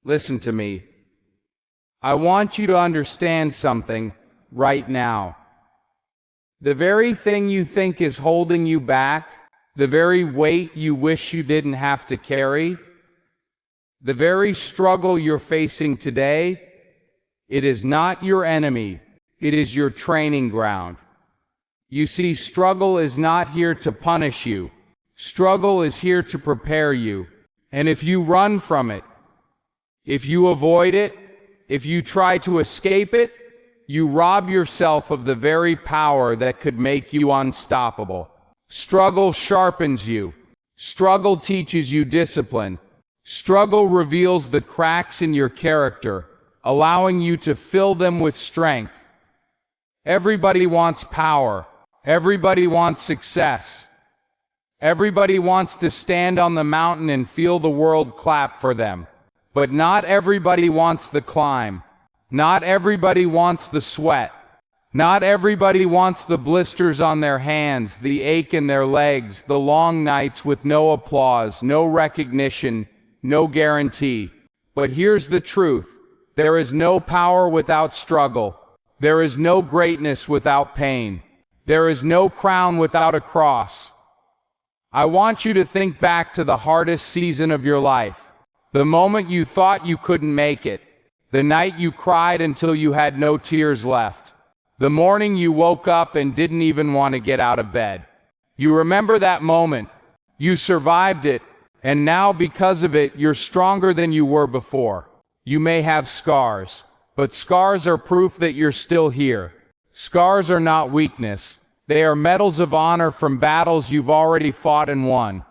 Listen to me. I want you to understand something right now. The very thing you think is holding you back, the very weight you wish you didn't have to carry, the very struggle you're facing today, it is not your enemy, it is your training ground. You see, struggle is not here to punish you. Struggle is here to prepare you. And if you run from it, if you avoid it, if you try to escape it, you rob yourself of the very power that could make you unstoppable. Struggle sharpens you. Struggle teaches you discipline. Struggle reveals the cracks in your character, allowing you to fill them with strength. Everybody wants power. Everybody wants success. Everybody wants to stand on the mountain and feel the world clap for them. But not everybody wants the climb. Not everybody wants the sweat. Not everybody wants the blisters on their hands, the ache in their legs, the long nights with no applause, no recognition, no guarantee. But here's the truth. There is no power without struggle. There is no greatness without pain. There is no crown without a cross. I want you to think back to the hardest season of your life. The moment you thought you couldn't make it. The night you cried until you had no tears left. The morning you woke up and didn't even want to get out of bed. You remember that moment. You survived it, and now because of it, you're stronger than you were before. You may have scars, but scars are proof that you're still here. Scars are not weakness. They are medals of honor from battles you've already fought and won.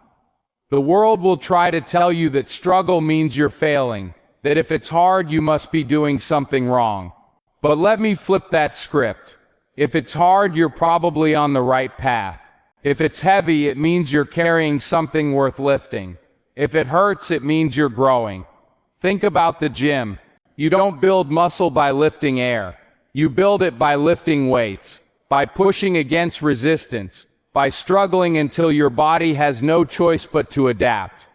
The world will try to tell you that struggle means you're failing, that if it's hard you must be doing something wrong. But let me flip that script. If it's hard, you're probably on the right path. If it's heavy, it means you're carrying something worth lifting. If it hurts, it means you're growing. Think about the gym. You don't build muscle by lifting air. You build it by lifting weights, by pushing against resistance, by struggling until your body has no choice but to adapt.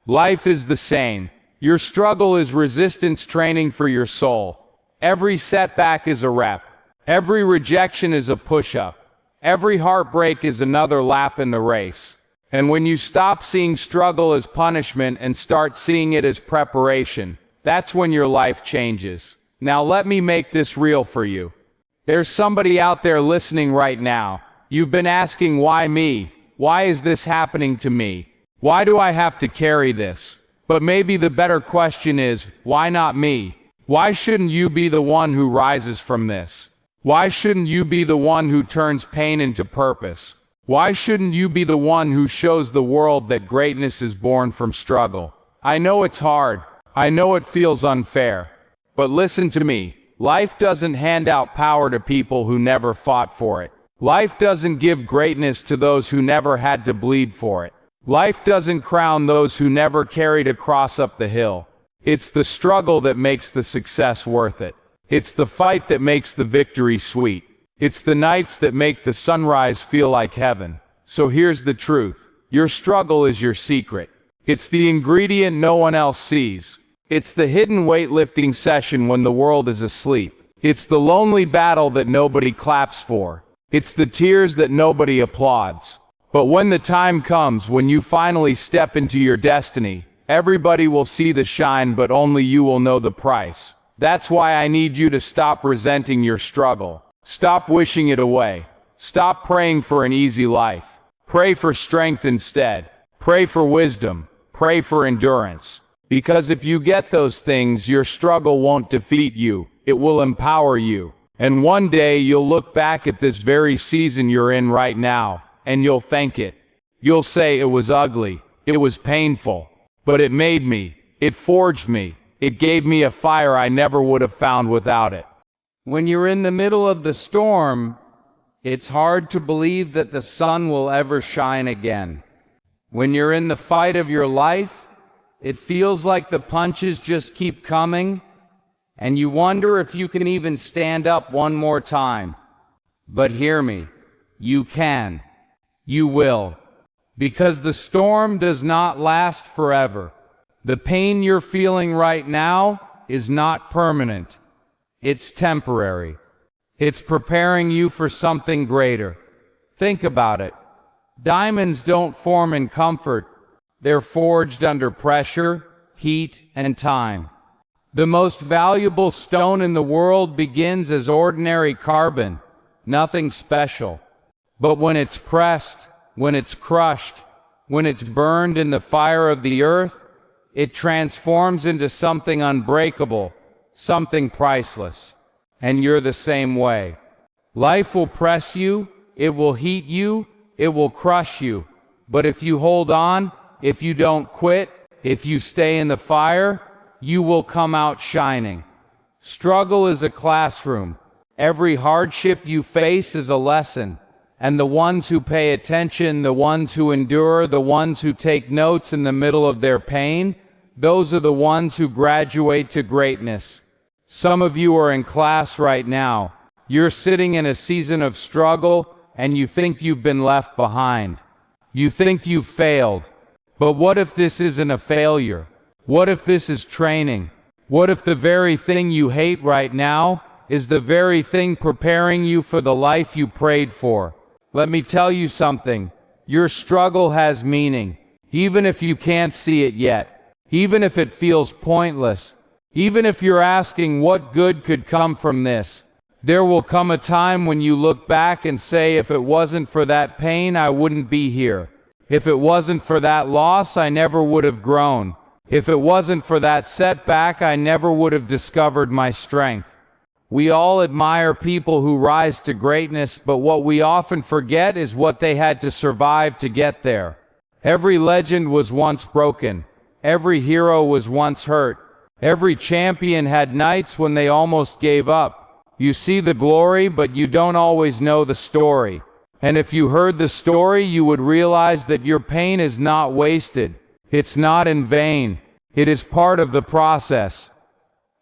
Life is the same. Your struggle is resistance training for your soul. Every setback is a rep. Every rejection is a push-up. Every heartbreak is another lap in the race. And when you stop seeing struggle as punishment and start seeing it as preparation, that's when your life changes. Now let me make this real for you. There's somebody out there listening right now. You've been asking, why me? Why is this happening to me? Why do I have to carry this? But maybe the better question is, why not me? Why shouldn't you be the one who rises from this? Why shouldn't you be the one who turns pain into purpose? Why shouldn't you be the one who shows the world that greatness is born from struggle? I know it's hard. I know it feels unfair. But listen to me. Life doesn't hand out power to people who never fought for it. Life doesn't give greatness to those who never had to bleed for it. Life doesn't crown those who never carried a cross up the hill. It's the struggle that makes the success worth it. It's the fight that makes the victory sweet. It's the nights that make the sunrise feel like heaven. So here's the truth. Your struggle is your secret. It's the ingredient no one else sees. It's the hidden weightlifting session when the world is asleep. It's the lonely battle that nobody claps for. It's the tears that nobody applauds. But when the time comes, when you finally step into your destiny, everybody will see the shine, but only you will know the price. That's why I need you to stop resenting your struggle. Stop wishing it away. Stop praying for an easy life. Pray for strength instead. Pray for wisdom. Pray for endurance. Because if you get those things, your struggle won't defeat you. It will empower you. And one day you'll look back at this very season you're in right now, and you'll thank it. You'll say it was ugly. It was painful. But it made me. It forged me. It gave me a fire I never would have found without it. When you're in the middle of the storm, it's hard to believe that the sun will ever shine again. When you're in the fight of your life, it feels like the punches just keep coming, and you wonder if you can even stand up one more time. But hear me, you can. You will. Because the storm does not last forever. The pain you're feeling right now is not permanent. It's temporary. It's preparing you for something greater. Think about it. Diamonds don't form in comfort. They're forged under pressure, heat, and time. The most valuable stone in the world begins as ordinary carbon, nothing special. But when it's pressed, when it's crushed, when it's burned in the fire of the earth, it transforms into something unbreakable, something priceless. And you're the same way. Life will press you, it will heat you, it will crush you. But if you hold on, if you don't quit, if you stay in the fire, you will come out shining. Struggle is a classroom. Every hardship you face is a lesson. And the ones who pay attention, the ones who endure, the ones who take notes in the middle of their pain, those are the ones who graduate to greatness. Some of you are in class right now. You're sitting in a season of struggle, and you think you've been left behind. You think you've failed. But what if this isn't a failure? What if this is training? What if the very thing you hate right now is the very thing preparing you for the life you prayed for? Let me tell you something. Your struggle has meaning, even if you can't see it yet, even if it feels pointless, even if you're asking what good could come from this. There will come a time when you look back and say, if it wasn't for that pain, I wouldn't be here. If it wasn't for that loss, I never would have grown. If it wasn't for that setback, I never would have discovered my strength. We all admire people who rise to greatness, but what we often forget is what they had to survive to get there. Every legend was once broken. Every hero was once hurt. Every champion had nights when they almost gave up. You see the glory, but you don't always know the story. And if you heard the story, you would realize that your pain is not wasted. It's not in vain. It is part of the process.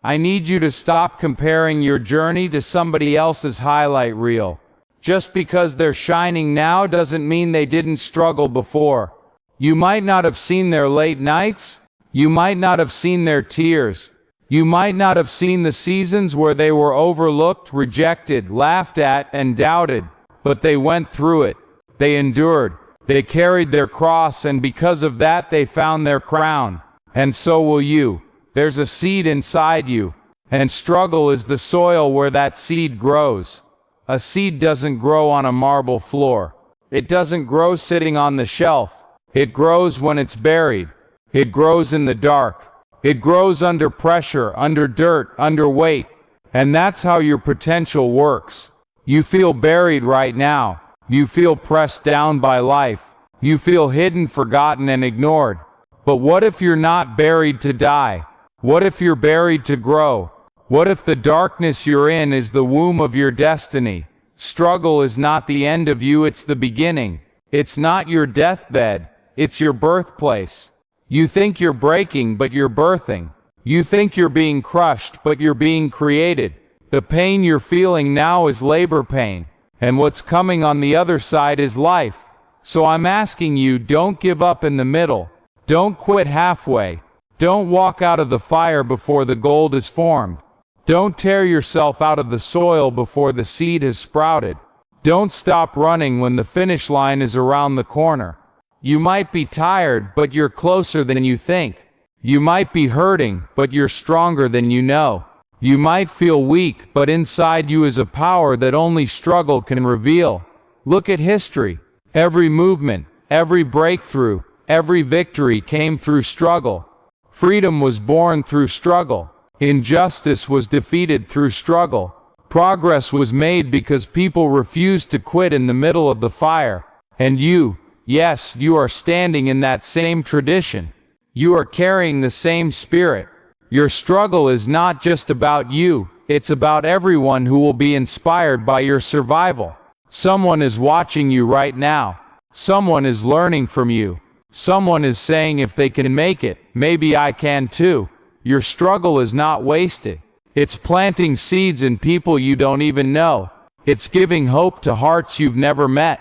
I need you to stop comparing your journey to somebody else's highlight reel. Just because they're shining now doesn't mean they didn't struggle before. You might not have seen their late nights. You might not have seen their tears. You might not have seen the seasons where they were overlooked, rejected, laughed at, and doubted. But they went through it. They endured. They carried their cross, and because of that they found their crown. And so will you. There's a seed inside you, and struggle is the soil where that seed grows. A seed doesn't grow on a marble floor. It doesn't grow sitting on the shelf. It grows when it's buried. It grows in the dark. It grows under pressure, under dirt, under weight. And that's how your potential works. You feel buried right now. You feel pressed down by life. You feel hidden, forgotten, and ignored. But what if you're not buried to die? What if you're buried to grow? What if the darkness you're in is the womb of your destiny? Struggle is not the end of you, it's the beginning. It's not your deathbed, it's your birthplace. You think you're breaking, but you're birthing. You think you're being crushed, but you're being created. The pain you're feeling now is labor pain, and what's coming on the other side is life. So I'm asking you, don't give up in the middle. Don't quit halfway. Don't walk out of the fire before the gold is formed. Don't tear yourself out of the soil before the seed has sprouted. Don't stop running when the finish line is around the corner. You might be tired, but you're closer than you think. You might be hurting, but you're stronger than you know. You might feel weak, but inside you is a power that only struggle can reveal. Look at history. Every movement, every breakthrough, every victory came through struggle. Freedom was born through struggle. Injustice was defeated through struggle. Progress was made because people refused to quit in the middle of the fire. And you, yes, you are standing in that same tradition. You are carrying the same spirit. Your struggle is not just about you, it's about everyone who will be inspired by your survival. Someone is watching you right now. Someone is learning from you. Someone is saying, if they can make it, maybe I can too. Your struggle is not wasted. It's planting seeds in people you don't even know. It's giving hope to hearts you've never met.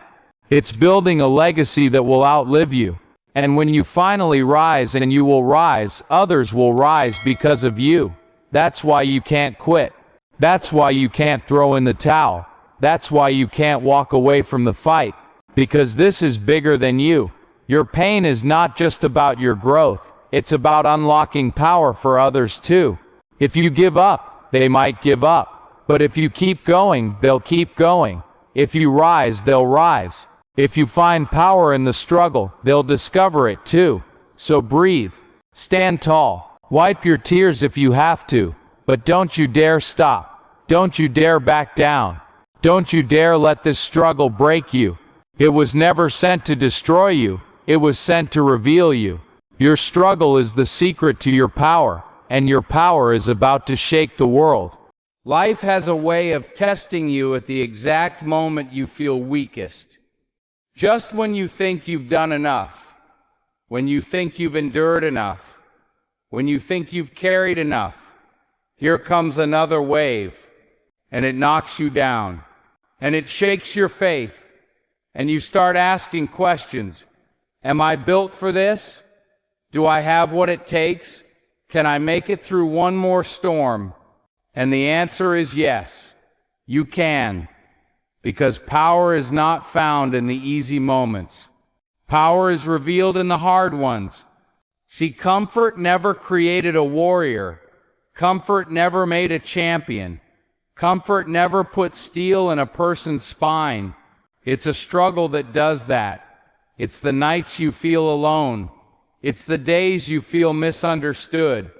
It's building a legacy that will outlive you. And when you finally rise, and you will rise, others will rise because of you. That's why you can't quit. That's why you can't throw in the towel. That's why you can't walk away from the fight. Because this is bigger than you. Your pain is not just about your growth. It's about unlocking power for others too. If you give up, they might give up. But if you keep going, they'll keep going. If you rise, they'll rise. If you find power in the struggle, they'll discover it too. So breathe. Stand tall. Wipe your tears if you have to. But don't you dare stop. Don't you dare back down. Don't you dare let this struggle break you. It was never sent to destroy you. It was sent to reveal you. Your struggle is the secret to your power, and your power is about to shake the world. Life has a way of testing you at the exact moment you feel weakest. Just when you think you've done enough, when you think you've endured enough, when you think you've carried enough, here comes another wave, and it knocks you down, and it shakes your faith, and you start asking questions. Am I built for this? Do I have what it takes? Can I make it through one more storm? And the answer is yes, you can. Because power is not found in the easy moments. Power is revealed in the hard ones. See, comfort never created a warrior. Comfort never made a champion. Comfort never put steel in a person's spine. It's a struggle that does that. It's the nights you feel alone. It's the days you feel misunderstood.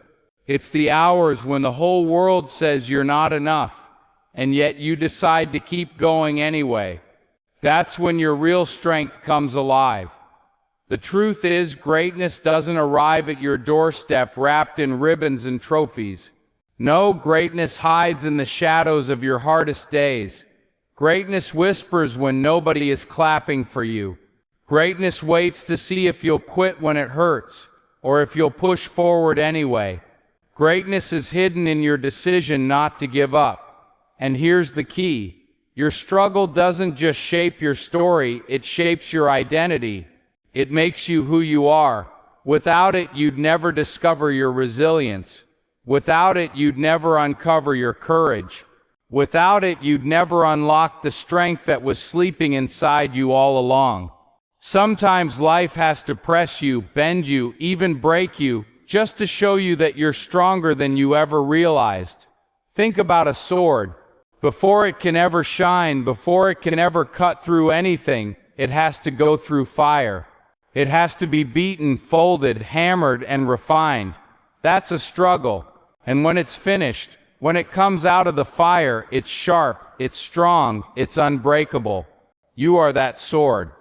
It's the hours when the whole world says you're not enough, and yet you decide to keep going anyway. That's when your real strength comes alive. The truth is, greatness doesn't arrive at your doorstep wrapped in ribbons and trophies. No, greatness hides in the shadows of your hardest days. Greatness whispers when nobody is clapping for you. Greatness waits to see if you'll quit when it hurts, or if you'll push forward anyway. Greatness is hidden in your decision not to give up. And here's the key. Your struggle doesn't just shape your story, it shapes your identity. It makes you who you are. Without it, you'd never discover your resilience. Without it, you'd never uncover your courage. Without it, you'd never unlock the strength that was sleeping inside you all along. Sometimes life has to press you, bend you, even break you, just to show you that you're stronger than you ever realized. Think about a sword. Before it can ever shine, before it can ever cut through anything, it has to go through fire. It has to be beaten, folded, hammered, and refined. That's a struggle. And when it's finished, when it comes out of the fire, it's sharp, it's strong, it's unbreakable. You are that sword.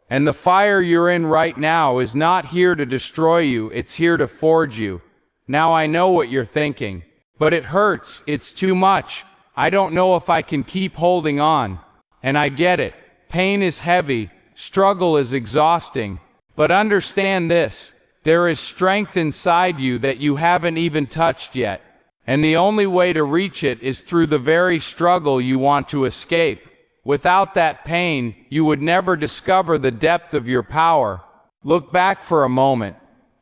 And the fire you're in right now is not here to destroy you, it's here to forge you. Now I know what you're thinking. But it hurts, it's too much. I don't know if I can keep holding on. And I get it. Pain is heavy, struggle is exhausting. But understand this, there is strength inside you that you haven't even touched yet. And the only way to reach it is through the very struggle you want to escape. Without that pain, you would never discover the depth of your power. Look back for a moment.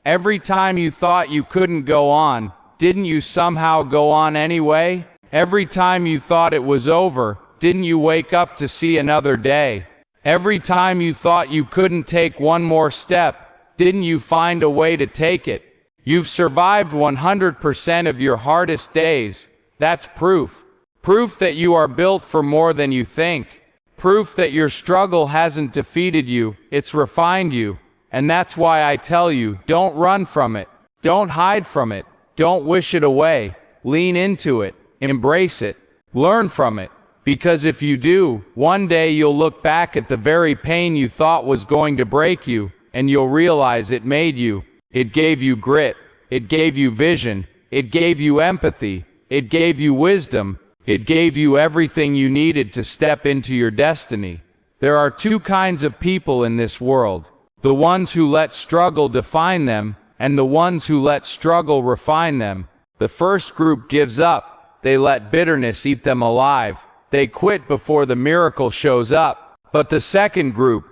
Every time you thought you couldn't go on, didn't you somehow go on anyway? Every time you thought it was over, didn't you wake up to see another day? Every time you thought you couldn't take one more step, didn't you find a way to take it? You've survived 100% of your hardest days. That's proof. Proof that you are built for more than you think. Proof that your struggle hasn't defeated you, it's refined you. And that's why I tell you, don't run from it. Don't hide from it. Don't wish it away. Lean into it. Embrace it. Learn from it. Because if you do, one day you'll look back at the very pain you thought was going to break you, and you'll realize it made you. It gave you grit. It gave you vision. It gave you empathy. It gave you wisdom. It gave you everything you needed to step into your destiny. There are two kinds of people in this world. The ones who let struggle define them, and the ones who let struggle refine them. The first group gives up. They let bitterness eat them alive. They quit before the miracle shows up. But the second group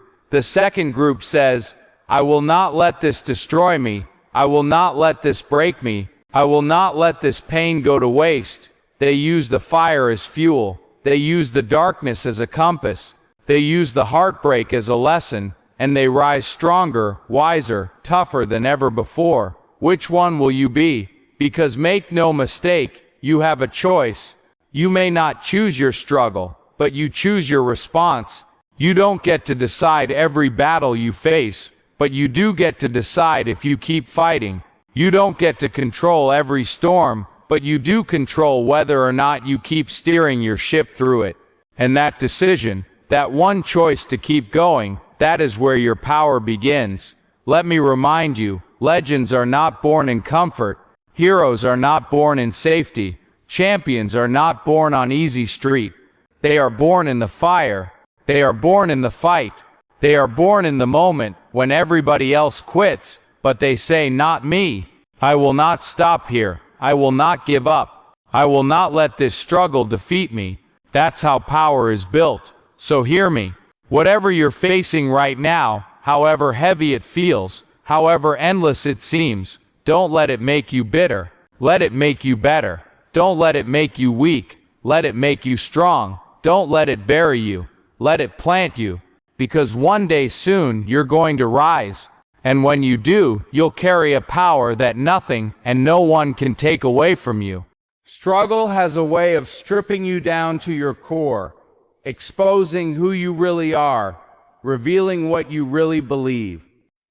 says, I will not let this destroy me. I will not let this break me. I will not let this pain go to waste. They use the fire as fuel. They use the darkness as a compass. They use the heartbreak as a lesson, and they rise stronger, wiser, tougher than ever before. Which one will you be? Because make no mistake, you have a choice. You may not choose your struggle, but you choose your response. You don't get to decide every battle you face, but you do get to decide if you keep fighting. You don't get to control every storm, but you do control whether or not you keep steering your ship through it. And that decision, that one choice to keep going, that is where your power begins. Let me remind you, legends are not born in comfort. Heroes are not born in safety. Champions are not born on easy street. They are born in the fire. They are born in the fight. They are born in the moment when everybody else quits, but they say, not me. I will not stop here. I will not give up. I will not let this struggle defeat me. That's how power is built. So hear me. Whatever you're facing right now, however heavy it feels, however endless it seems, don't let it make you bitter. Let it make you better. Don't let it make you weak. Let it make you strong. Don't let it bury you. Let it plant you. Because one day soon you're going to rise. And when you do, you'll carry a power that nothing and no one can take away from you. Struggle has a way of stripping you down to your core, exposing who you really are, revealing what you really believe.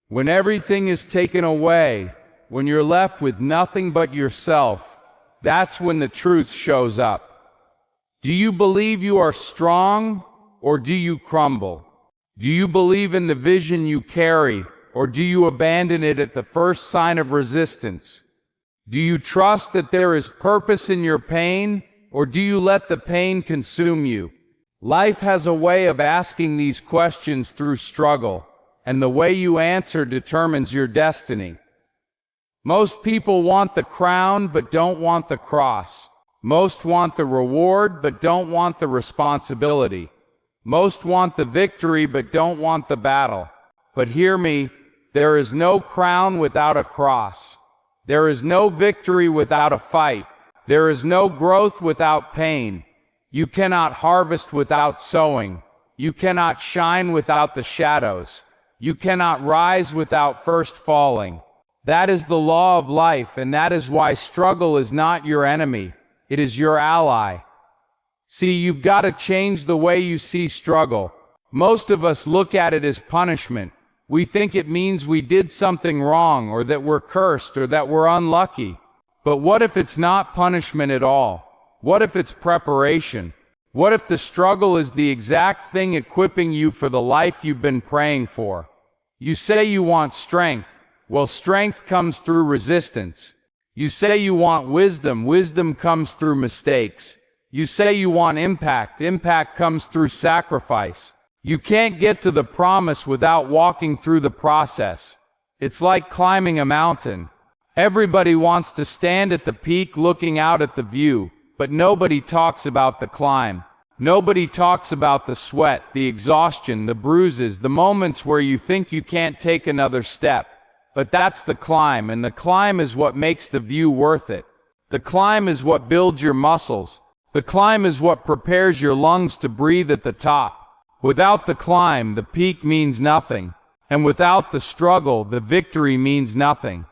When everything is taken away, when you're left with nothing but yourself, that's when the truth shows up. Do you believe you are strong, or do you crumble? Do you believe in the vision you carry, or do you abandon it at the first sign of resistance? Do you trust that there is purpose in your pain, or do you let the pain consume you? Life has a way of asking these questions through struggle, and the way you answer determines your destiny. Most people want the crown but don't want the cross. Most want the reward but don't want the responsibility. Most want the victory but don't want the battle. But hear me, there is no crown without a cross. There is no victory without a fight. There is no growth without pain. You cannot harvest without sowing. You cannot shine without the shadows. You cannot rise without first falling. That is the law of life, and that is why struggle is not your enemy. It is your ally. See, you've got to change the way you see struggle. Most of us look at it as punishment. We think it means we did something wrong, or that we're cursed, or that we're unlucky. But what if it's not punishment at all? What if it's preparation? What if the struggle is the exact thing equipping you for the life you've been praying for? You say you want strength. Well, strength comes through resistance. You say you want wisdom. Wisdom comes through mistakes. You say you want impact. Impact comes through sacrifice. You can't get to the promise without walking through the process. It's like climbing a mountain. Everybody wants to stand at the peak looking out at the view, but nobody talks about the climb. Nobody talks about the sweat, the exhaustion, the bruises, the moments where you think you can't take another step. But that's the climb, and the climb is what makes the view worth it. The climb is what builds your muscles. The climb is what prepares your lungs to breathe at the top. Without the climb, the peak means nothing. And without the struggle, the victory means nothing.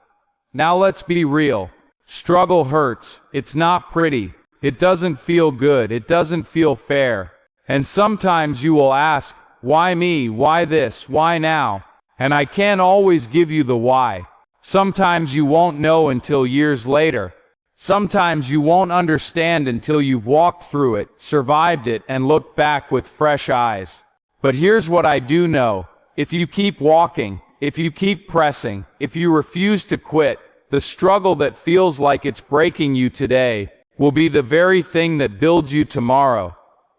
Now let's be real. Struggle hurts. It's not pretty. It doesn't feel good. It doesn't feel fair. And sometimes you will ask, why me? Why this? Why now? And I can't always give you the why. Sometimes you won't know until years later. Sometimes you won't understand until you've walked through it, survived it, and looked back with fresh eyes. But here's what I do know. If you keep walking, if you keep pressing, if you refuse to quit, the struggle that feels like it's breaking you today will be the very thing that builds you tomorrow.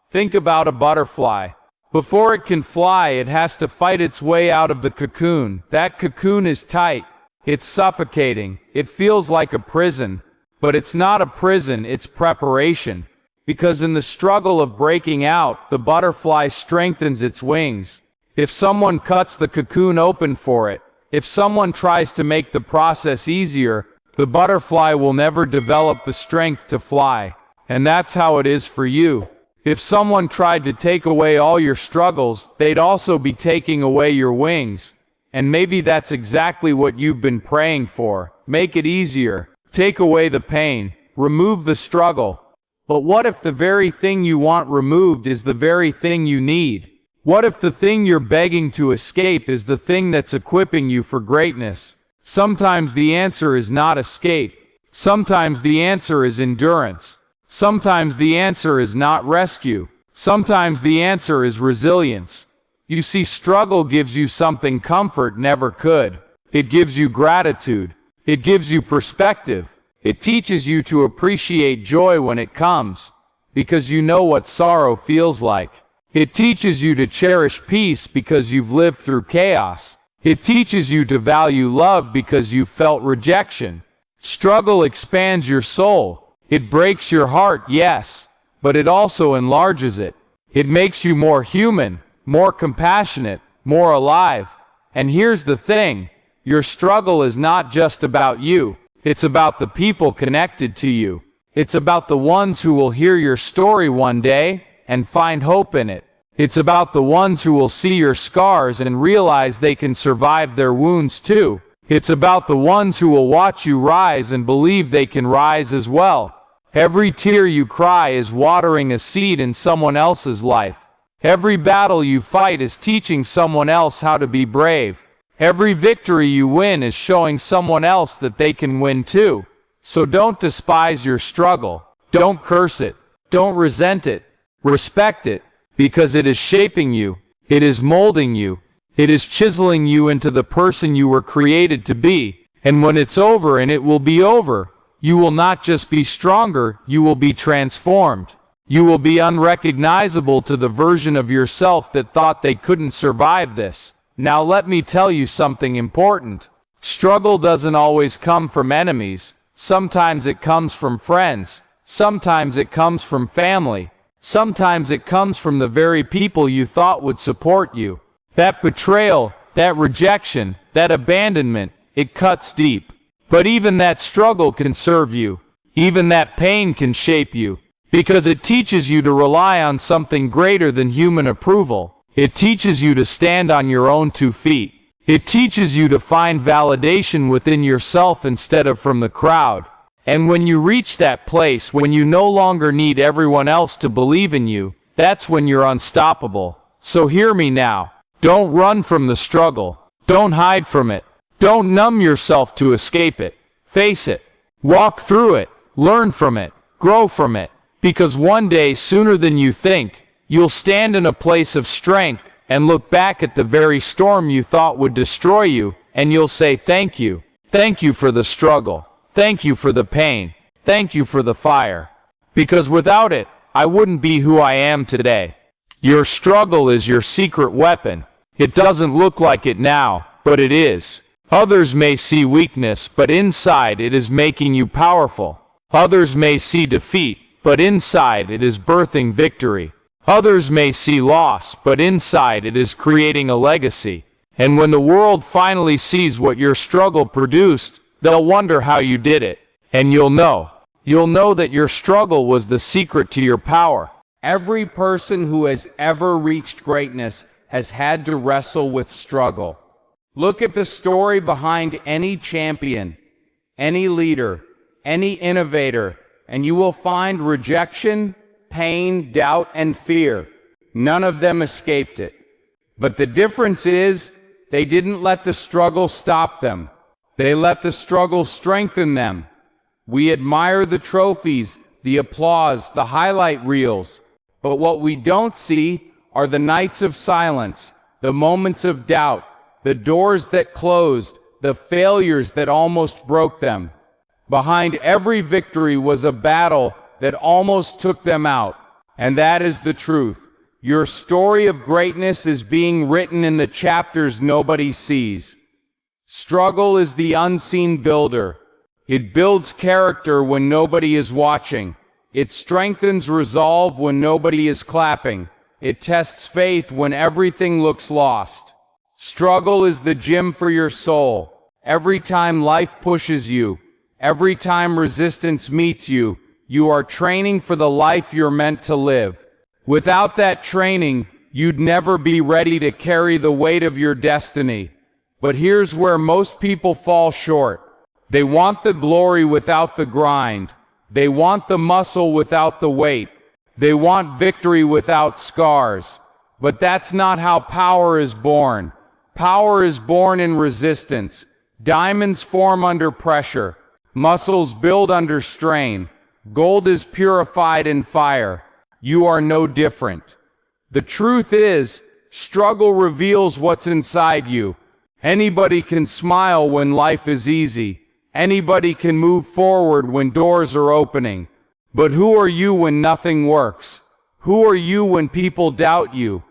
Think about a butterfly. Before it can fly, it has to fight its way out of the cocoon. That cocoon is tight. It's suffocating. It feels like a prison. But it's not a prison, it's preparation. Because in the struggle of breaking out, the butterfly strengthens its wings. If someone cuts the cocoon open for it, If someone tries to make the process easier, the butterfly will never develop the strength to fly. And that's how it is for you. If someone tried to take away all your struggles, they'd also be taking away your wings. And maybe that's exactly what you've been praying for. Make it easier. Take away the pain. Remove the struggle. But what if the very thing you want removed is the very thing you need? What if the thing you're begging to escape is the thing that's equipping you for greatness? Sometimes the answer is not escape. Sometimes the answer is endurance. Sometimes the answer is not rescue. Sometimes the answer is resilience. You see, struggle gives you something comfort never could. It gives you gratitude. It gives you perspective. It teaches you to appreciate joy when it comes, because you know what sorrow feels like. It teaches you to cherish peace because you've lived through chaos. It teaches you to value love because you've felt rejection. Struggle expands your soul. It breaks your heart, yes, but it also enlarges it. It makes you more human, more compassionate, more alive. And here's the thing, your struggle is not just about you. It's about the people connected to you. It's about the ones who will hear your story one day and find hope in it. It's about the ones who will see your scars and realize they can survive their wounds too. It's about the ones who will watch you rise and believe they can rise as well. Every tear you cry is watering a seed in someone else's life. Every battle you fight is teaching someone else how to be brave. Every victory you win is showing someone else that they can win too. So don't despise your struggle. Don't curse it. Don't resent it. Respect it, because it is shaping you. It is molding you. It is chiseling you into the person you were created to be. And when it's over, and it will be over, you will not just be stronger, you will be transformed. You will be unrecognizable to the version of yourself that thought they couldn't survive this. Now let me tell you something important. Struggle doesn't always come from enemies. Sometimes it comes from friends. Sometimes it comes from family. Sometimes it comes from the very people you thought would support you. That betrayal, that rejection, that abandonment, it cuts deep. But even that struggle can serve you. Even that pain can shape you. Because it teaches you to rely on something greater than human approval. It teaches you to stand on your own 2 feet. It teaches you to find validation within yourself instead of from the crowd. And when you reach that place, when you no longer need everyone else to believe in you, that's when you're unstoppable. So hear me now. Don't run from the struggle. Don't hide from it. Don't numb yourself to escape it. Face it. Walk through it. Learn from it. Grow from it. Because one day, sooner than you think, you'll stand in a place of strength and look back at the very storm you thought would destroy you, and you'll say thank you. Thank you for the struggle. Thank you for the pain. Thank you for the fire. Because without it, I wouldn't be who I am today. Your struggle is your secret weapon. It doesn't look like it now, but it is. Others may see weakness, but inside it is making you powerful. Others may see defeat, but inside it is birthing victory. Others may see loss, but inside it is creating a legacy. And when the world finally sees what your struggle produced, they'll wonder how you did it. And you'll know that your struggle was the secret to your power. Every person who has ever reached greatness has had to wrestle with struggle. Look at the story behind any champion, any leader, any innovator, and you will find rejection, pain, doubt, and fear. None of them escaped it. But the difference is, they didn't let the struggle stop them. They let the struggle strengthen them. We admire the trophies, the applause, the highlight reels. But what we don't see are the nights of silence, the moments of doubt, the doors that closed, the failures that almost broke them. Behind every victory was a battle that almost took them out. And that is the truth. Your story of greatness is being written in the chapters nobody sees. Struggle is the unseen builder. It builds character when nobody is watching. It strengthens resolve when nobody is clapping. It tests faith when everything looks lost. Struggle is the gym for your soul. Every time life pushes you, every time resistance meets you, you are training for the life you're meant to live. Without that training, you'd never be ready to carry the weight of your destiny. But here's where most people fall short. They want the glory without the grind. They want the muscle without the weight. They want victory without scars. But that's not how power is born. Power is born in resistance. Diamonds form under pressure. Muscles build under strain. Gold is purified in fire. You are no different. The truth is, struggle reveals what's inside you. Anybody can smile when life is easy. Anybody can move forward when doors are opening. But who are you when nothing works? Who are you when people doubt you?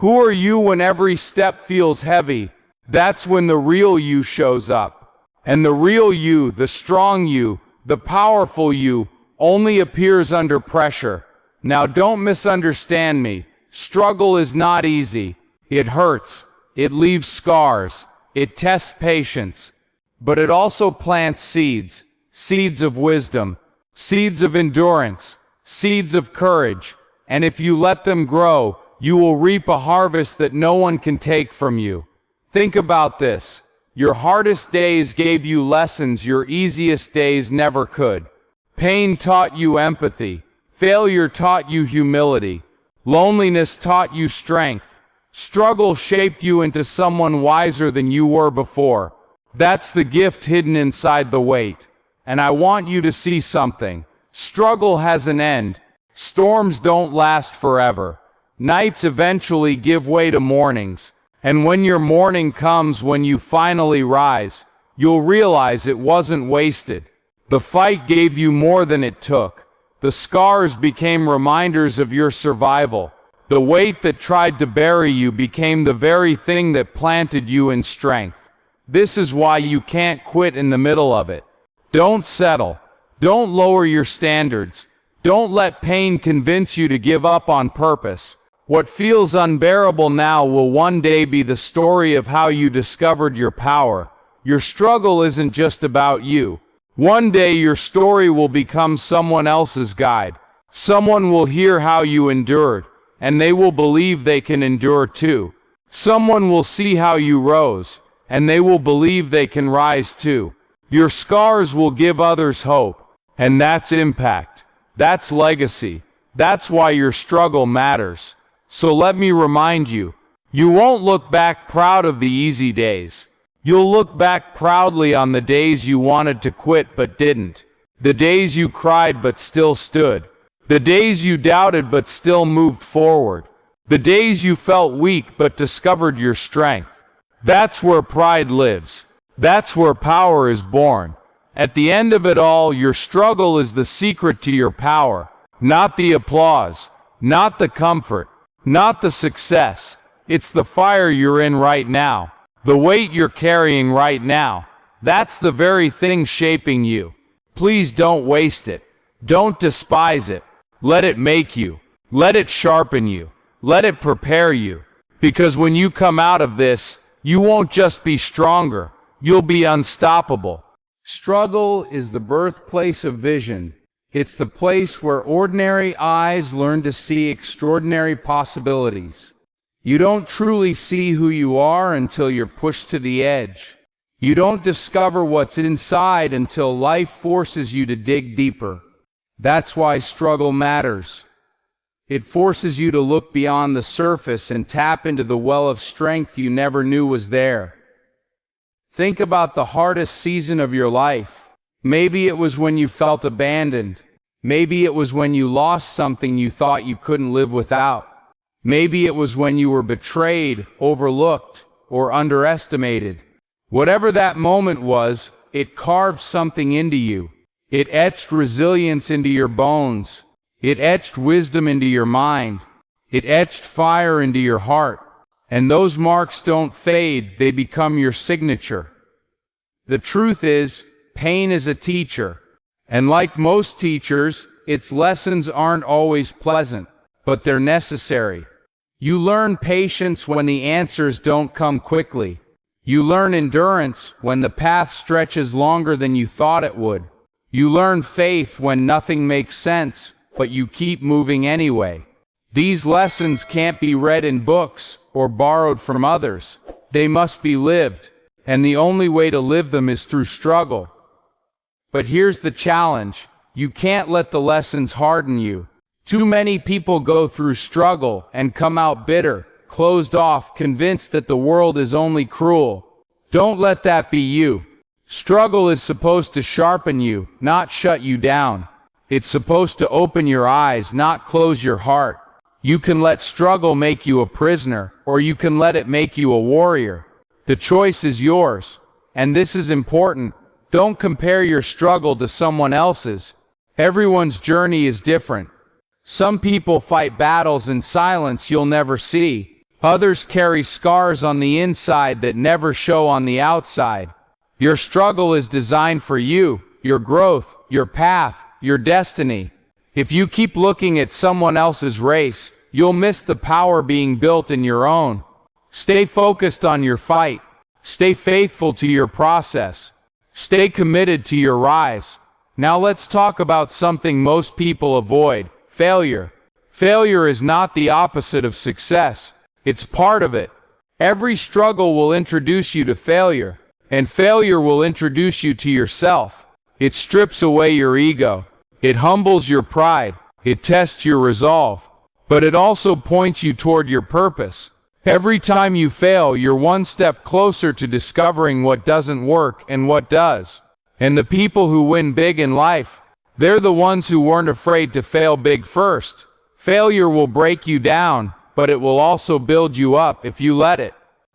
Who are you when every step feels heavy? That's when the real you shows up. And the real you, the strong you, the powerful you, only appears under pressure. Now don't misunderstand me. Struggle is not easy. It hurts. It leaves scars. It tests patience. But it also plants seeds. Seeds of wisdom. Seeds of endurance. Seeds of courage. And if you let them grow, you will reap a harvest that no one can take from you. Think about this. Your hardest days gave you lessons your easiest days never could. Pain taught you empathy. Failure taught you humility. Loneliness taught you strength. Struggle shaped you into someone wiser than you were before. That's the gift hidden inside the weight. And I want you to see something. Struggle has an end. Storms don't last forever. Nights eventually give way to mornings. And when your morning comes, when you finally rise, you'll realize it wasn't wasted. The fight gave you more than it took. The scars became reminders of your survival. The weight that tried to bury you became the very thing that planted you in strength. This is why you can't quit in the middle of it. Don't settle. Don't lower your standards. Don't let pain convince you to give up on purpose. What feels unbearable now will one day be the story of how you discovered your power. Your struggle isn't just about you. One day your story will become someone else's guide. Someone will hear how you endured, and they will believe they can endure too. Someone will see how you rose, and they will believe they can rise too. Your scars will give others hope, and that's impact. That's legacy. That's why your struggle matters. So let me remind you, you won't look back proud of the easy days. You'll look back proudly on the days you wanted to quit but didn't. The days you cried but still stood. The days you doubted but still moved forward. The days you felt weak but discovered your strength. That's where pride lives. That's where power is born. At the end of it all, your struggle is the secret to your power. Not the applause. Not the comfort. Not the success. It's the fire you're in right now. The weight you're carrying right now. That's the very thing shaping you. Please don't waste it. Don't despise it. Let it make you. Let it sharpen you. Let it prepare you. Because when you come out of this, you won't just be stronger. You'll be unstoppable. Struggle is the birthplace of vision. It's the place where ordinary eyes learn to see extraordinary possibilities. You don't truly see who you are until you're pushed to the edge. You don't discover what's inside until life forces you to dig deeper. That's why struggle matters. It forces you to look beyond the surface and tap into the well of strength you never knew was there. Think about the hardest season of your life. Maybe it was when you felt abandoned. Maybe it was when you lost something you thought you couldn't live without. Maybe it was when you were betrayed, overlooked, or underestimated. Whatever that moment was, it carved something into you. It etched resilience into your bones. It etched wisdom into your mind. It etched fire into your heart. And those marks don't fade, they become your signature. The truth is, pain is a teacher. And like most teachers, its lessons aren't always pleasant, but they're necessary. You learn patience when the answers don't come quickly. You learn endurance when the path stretches longer than you thought it would. You learn faith when nothing makes sense, but you keep moving anyway. These lessons can't be read in books or borrowed from others. They must be lived, and the only way to live them is through struggle. But here's the challenge. You can't let the lessons harden you. Too many people go through struggle and come out bitter, closed off, convinced that the world is only cruel. Don't let that be you. Struggle is supposed to sharpen you, not shut you down. It's supposed to open your eyes, not close your heart. You can let struggle make you a prisoner, or you can let it make you a warrior. The choice is yours. And this is important. Don't compare your struggle to someone else's. Everyone's journey is different. Some people fight battles in silence you'll never see. Others carry scars on the inside that never show on the outside. Your struggle is designed for you, your growth, your path, your destiny. If you keep looking at someone else's race, you'll miss the power being built in your own. Stay focused on your fight. Stay faithful to your process. Stay committed to your rise. Now let's talk about something most people avoid. Failure. Failure is not the opposite of success. It's part of it. Every struggle will introduce you to failure, and failure will introduce you to yourself. It strips away your ego. It humbles your pride. It tests your resolve. But it also points you toward your purpose. Every time you fail, you're one step closer to discovering what doesn't work and what does. And the people who win big in life, they're the ones who weren't afraid to fail big first. Failure will break you down, but it will also build you up if you let it.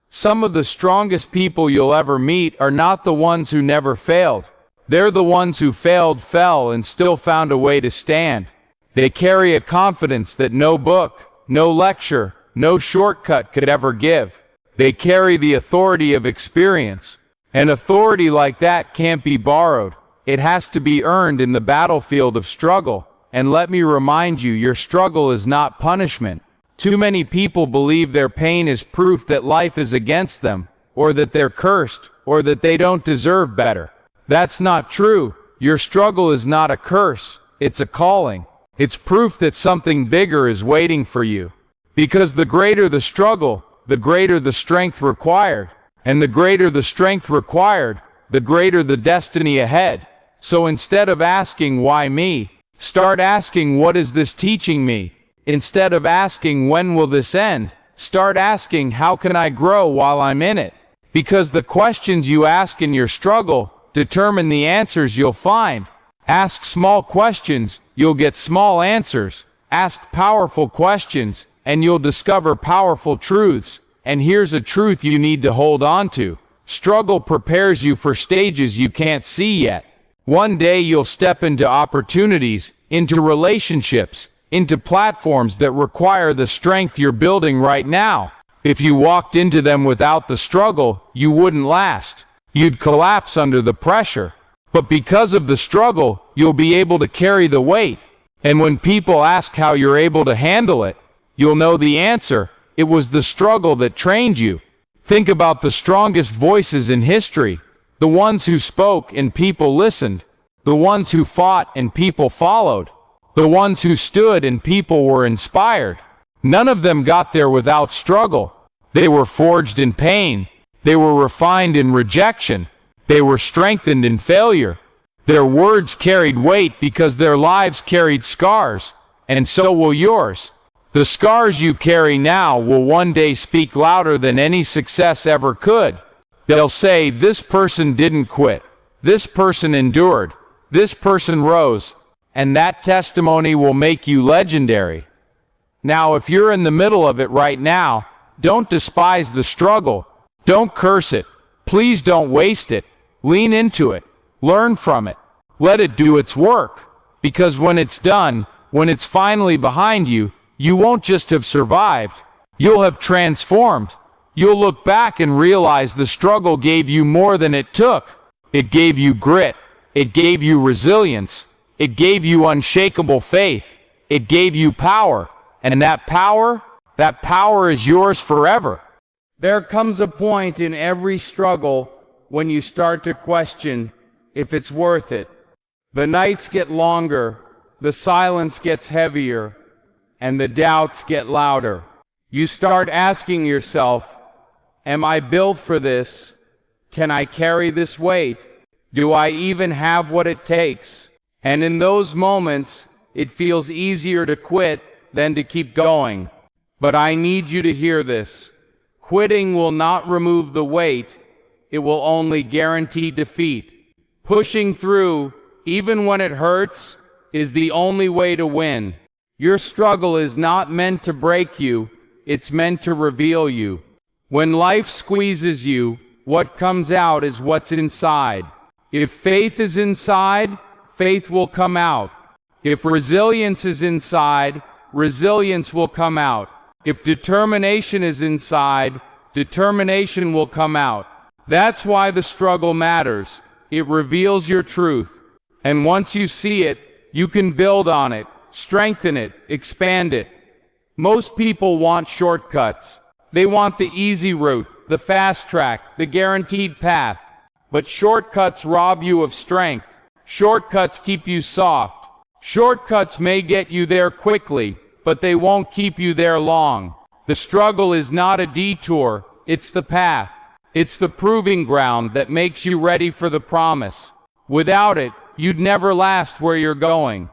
Some of the strongest people you'll ever meet are not the ones who never failed. They're the ones who failed, fell, and still found a way to stand. They carry a confidence that no book, no lecture, no shortcut could ever give. They carry the authority of experience. An authority like that can't be borrowed. It has to be earned in the battlefield of struggle. And let me remind you, your struggle is not punishment. Too many people believe their pain is proof that life is against them, or that they're cursed, or that they don't deserve better. That's not true. Your struggle is not a curse. It's a calling. It's proof that something bigger is waiting for you. Because the greater the struggle, the greater the strength required. And the greater the strength required, the greater the destiny ahead. So instead of asking, why me? Start asking, what is this teaching me? Instead of asking, when will this end? Start asking, how can I grow while I'm in it? Because the questions you ask in your struggle determine the answers you'll find. Ask small questions, you'll get small answers. Ask powerful questions, and you'll discover powerful truths. And here's a truth you need to hold on to. Struggle prepares you for stages you can't see yet. One day you'll step into opportunities, into relationships, into platforms that require the strength you're building right now. If you walked into them without the struggle, you wouldn't last. You'd collapse under the pressure. But because of the struggle, you'll be able to carry the weight. And when people ask how you're able to handle it, you'll know the answer. It was the struggle that trained you. Think about the strongest voices in history. The ones who spoke and people listened. The ones who fought and people followed. The ones who stood and people were inspired. None of them got there without struggle. They were forged in pain. They were refined in rejection. They were strengthened in failure. Their words carried weight because their lives carried scars. And so will yours. The scars you carry now will one day speak louder than any success ever could. They'll say, this person didn't quit. This person endured. This person rose. And that testimony will make you legendary. Now, if you're in the middle of it right now, don't despise the struggle. Don't curse it. Please don't waste it. Lean into it. Learn from it. Let it do its work. Because when it's done, when it's finally behind you, you won't just have survived. You'll have transformed. You'll look back and realize the struggle gave you more than it took. It gave you grit. It gave you resilience. It gave you unshakable faith. It gave you power. And that power, That power is yours forever. There comes a point in every struggle when you start to question if it's worth it. The nights get longer, the silence gets heavier, and the doubts get louder. You start asking yourself, am I built for this? Can I carry this weight? Do I even have what it takes? And in those moments, it feels easier to quit than to keep going. But I need you to hear this. Quitting will not remove the weight, it will only guarantee defeat. Pushing through, even when it hurts, is the only way to win. Your struggle is not meant to break you, it's meant to reveal you. When life squeezes you, what comes out is what's inside. If faith is inside, faith will come out. If resilience is inside, resilience will come out. If determination is inside, determination will come out. That's why the struggle matters. It reveals your truth. And once you see it, you can build on it, strengthen it, expand it. Most people want shortcuts. They want the easy route, the fast track, the guaranteed path. But shortcuts rob you of strength. Shortcuts keep you soft. Shortcuts may get you there quickly, but they won't keep you there long. The struggle is not a detour, it's the path. It's the proving ground that makes you ready for the promise. Without it, you'd never last where you're going.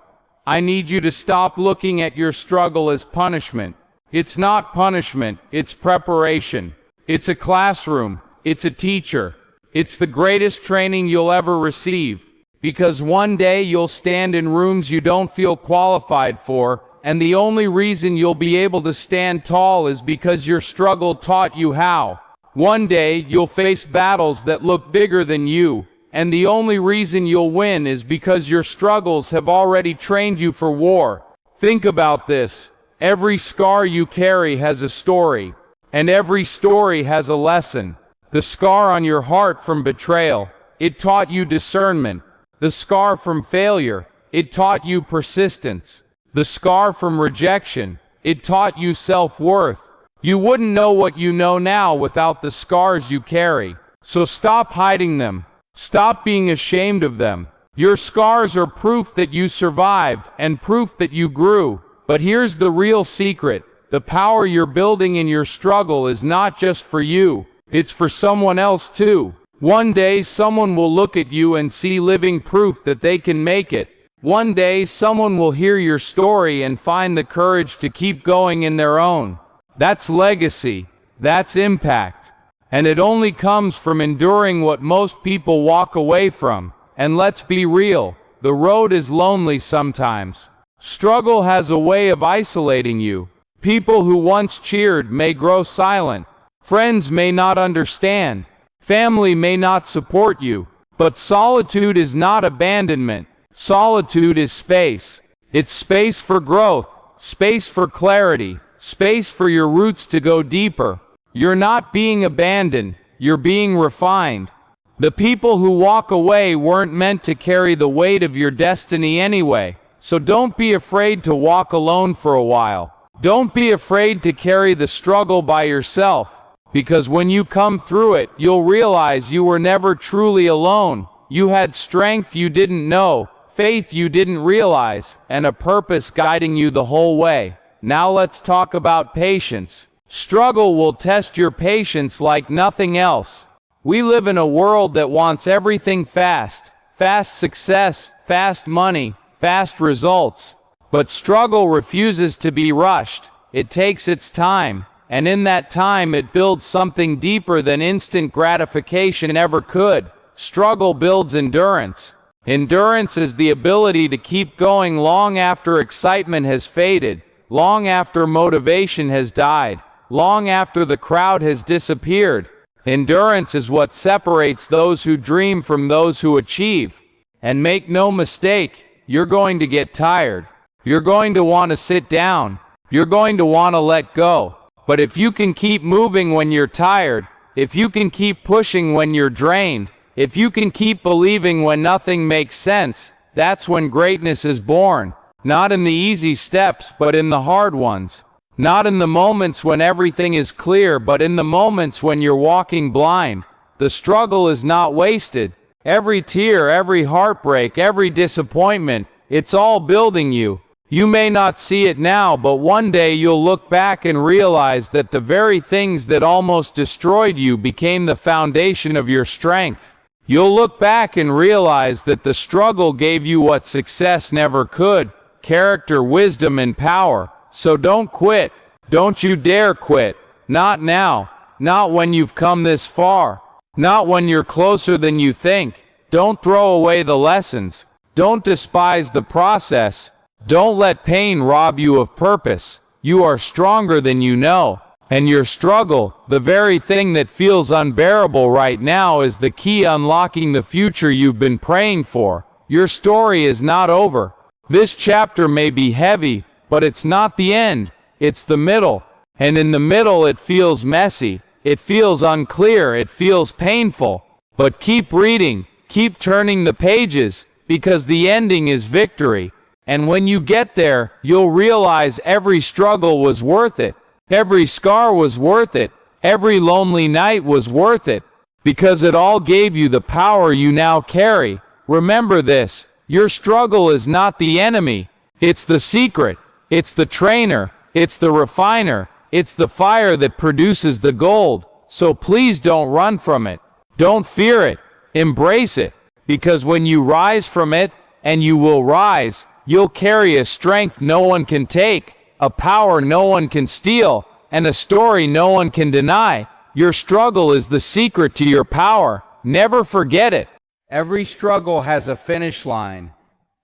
I need you to stop looking at your struggle as punishment. It's not punishment, it's preparation. It's a classroom, it's a teacher. It's the greatest training you'll ever receive. Because one day you'll stand in rooms you don't feel qualified for, and the only reason you'll be able to stand tall is because your struggle taught you how. One day you'll face battles that look bigger than you, and the only reason you'll win is because your struggles have already trained you for war. Think about this. Every scar you carry has a story, and every story has a lesson. The scar on your heart from betrayal, it taught you discernment. The scar from failure, it taught you persistence. The scar from rejection, it taught you self-worth. You wouldn't know what you know now without the scars you carry. So stop hiding them. Stop being ashamed of them. Your scars are proof that you survived and proof that you grew. But here's the real secret. The power you're building in your struggle is not just for you. It's for someone else too. One day someone will look at you and see living proof that they can make it. One day someone will hear your story and find the courage to keep going in their own. That's legacy. That's impact. And it only comes from enduring what most people walk away from. And let's be real, the road is lonely sometimes. Struggle has a way of isolating you. People who once cheered may grow silent. Friends may not understand. Family may not support you. But solitude is not abandonment. Solitude is space. It's space for growth, space for clarity, space for your roots to go deeper. You're not being abandoned, you're being refined. The people who walk away weren't meant to carry the weight of your destiny anyway. So don't be afraid to walk alone for a while. Don't be afraid to carry the struggle by yourself. Because when you come through it, you'll realize you were never truly alone. You had strength you didn't know, faith you didn't realize, and a purpose guiding you the whole way. Now let's talk about patience. Struggle will test your patience like nothing else. We live in a world that wants everything fast. Fast success, fast money, fast results. But struggle refuses to be rushed. It takes its time. And in that time it builds something deeper than instant gratification ever could. Struggle builds endurance. Endurance is the ability to keep going long after excitement has faded, long after motivation has died, long after the crowd has disappeared. Endurance is what separates those who dream from those who achieve. And make no mistake, you're going to get tired. You're going to want to sit down. You're going to want to let go. But if you can keep moving when you're tired, if you can keep pushing when you're drained, if you can keep believing when nothing makes sense, that's when greatness is born. Not in the easy steps, but in the hard ones. Not in the moments when everything is clear, but in the moments when you're walking blind. The struggle is not wasted. Every tear, every heartbreak, every disappointment, it's all building you. You may not see it now, but one day you'll look back and realize that the very things that almost destroyed you became the foundation of your strength. You'll look back and realize that the struggle gave you what success never could: character, wisdom, and power. So don't quit. Don't you dare quit. Not now. Not when you've come this far. Not when you're closer than you think. Don't throw away the lessons. Don't despise the process. Don't let pain rob you of purpose. You are stronger than you know. And your struggle, the very thing that feels unbearable right now, is the key unlocking the future you've been praying for. Your story is not over. This chapter may be heavy, but it's not the end. It's the middle. And in the middle it feels messy. It feels unclear. It feels painful. But keep reading. Keep turning the pages, because the ending is victory. And when you get there, you'll realize every struggle was worth it. Every scar was worth it. Every lonely night was worth it. Because it all gave you the power you now carry. Remember this: your struggle is not the enemy. It's the secret. It's the trainer. It's the refiner. It's the fire that produces the gold. So please don't run from it. Don't fear it. Embrace it. Because when you rise from it, and you will rise, you'll carry a strength no one can take, a power no one can steal, and a story no one can deny. Your struggle is the secret to your power. Never forget it. Every struggle has a finish line.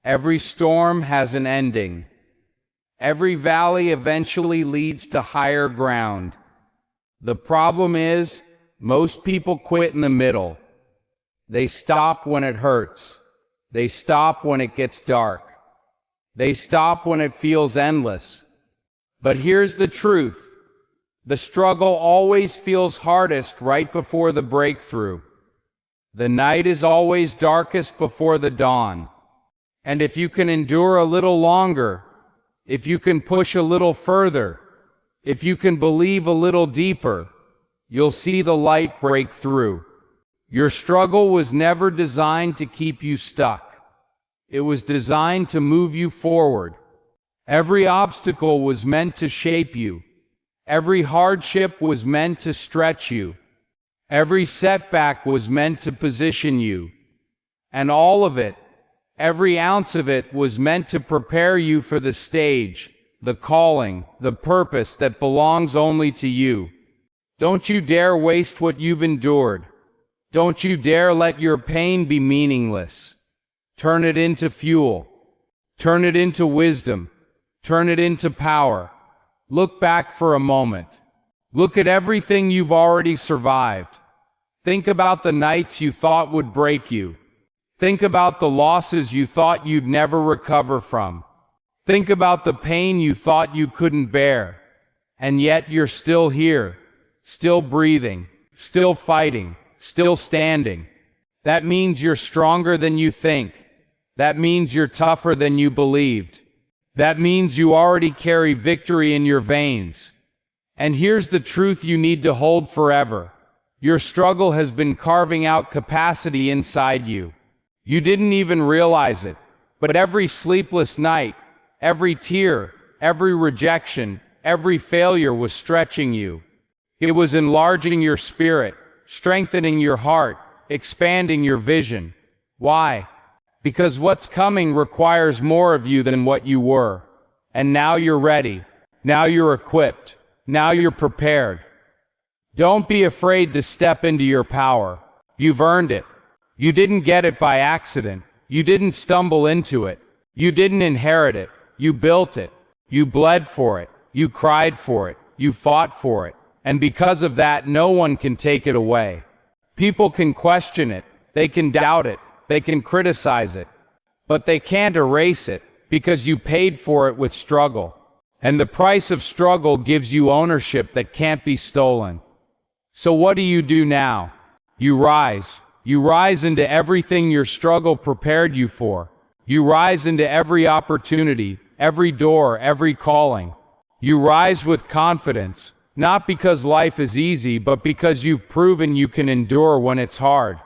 Every storm has an ending. Every valley eventually leads to higher ground. The problem is, most people quit in the middle. They stop when it hurts. They stop when it gets dark. They stop when it feels endless. But here's the truth: the struggle always feels hardest right before the breakthrough. The night is always darkest before the dawn. And if you can endure a little longer, if you can push a little further, if you can believe a little deeper, you'll see the light break through. Your struggle was never designed to keep you stuck. It was designed to move you forward. Every obstacle was meant to shape you. Every hardship was meant to stretch you. Every setback was meant to position you. And all of it, every ounce of it, was meant to prepare you for the stage, the calling, the purpose that belongs only to you. Don't you dare waste what you've endured. Don't you dare let your pain be meaningless. Turn it into fuel. Turn it into wisdom. Turn it into power. Look back for a moment. Look at everything you've already survived. Think about the nights you thought would break you. Think about the losses you thought you'd never recover from. Think about the pain you thought you couldn't bear. And yet you're still here, still breathing, still fighting, still standing. That means you're stronger than you think. That means you're tougher than you believed. That means you already carry victory in your veins. And here's the truth you need to hold forever: your struggle has been carving out capacity inside you. You didn't even realize it, but every sleepless night, every tear, every rejection, every failure was stretching you. It was enlarging your spirit, strengthening your heart, expanding your vision. Why? Because what's coming requires more of you than what you were. And now you're ready. Now you're equipped. Now you're prepared. Don't be afraid to step into your power. You've earned it. You didn't get it by accident. You didn't stumble into it. You didn't inherit it. You built it. You bled for it. You cried for it. You fought for it. And because of that, no one can take it away. People can question it. They can doubt it. They can criticize it. But they can't erase it, because you paid for it with struggle. And the price of struggle gives you ownership that can't be stolen. So what do you do now? You rise. You rise into everything your struggle prepared you for. You rise into every opportunity, every door, every calling. You rise with confidence, not because life is easy, but because you've proven you can endure when it's hard.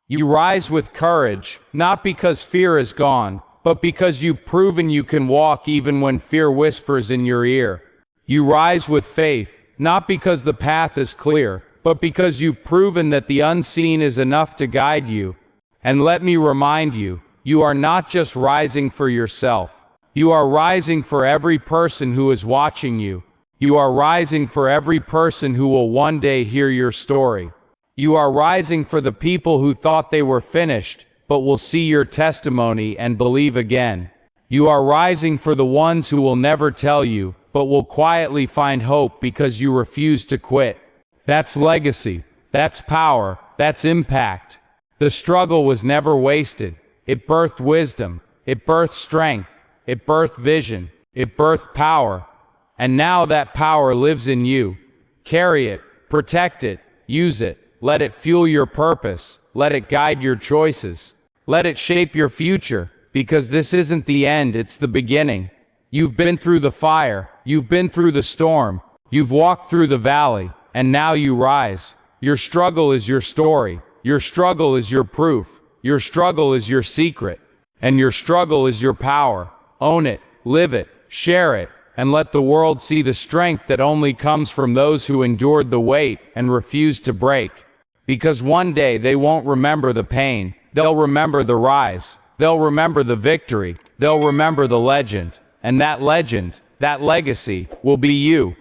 You rise with courage, not because fear is gone, but because you've proven you can walk even when fear whispers in your ear. You rise with faith, not because the path is clear, but because you've proven that the unseen is enough to guide you. And let me remind you, you are not just rising for yourself. You are rising for every person who is watching you. You are rising for every person who will one day hear your story. You are rising for the people who thought they were finished, but will see your testimony and believe again. You are rising for the ones who will never tell you, but will quietly find hope because you refuse to quit. That's legacy. That's power. That's impact. The struggle was never wasted. It birthed wisdom. It birthed strength. It birthed vision. It birthed power. And now that power lives in you. Carry it. Protect it. Use it. Let it fuel your purpose. Let it guide your choices. Let it shape your future, because this isn't the end, it's the beginning. You've been through the fire. You've been through the storm. You've walked through the valley, and now you rise. Your struggle is your story. Your struggle is your proof. Your struggle is your secret. And your struggle is your power. Own it, live it, share it, and let the world see the strength that only comes from those who endured the weight and refused to break. Because one day they won't remember the pain, they'll remember the rise, they'll remember the victory, they'll remember the legend, and that legend, that legacy, will be you.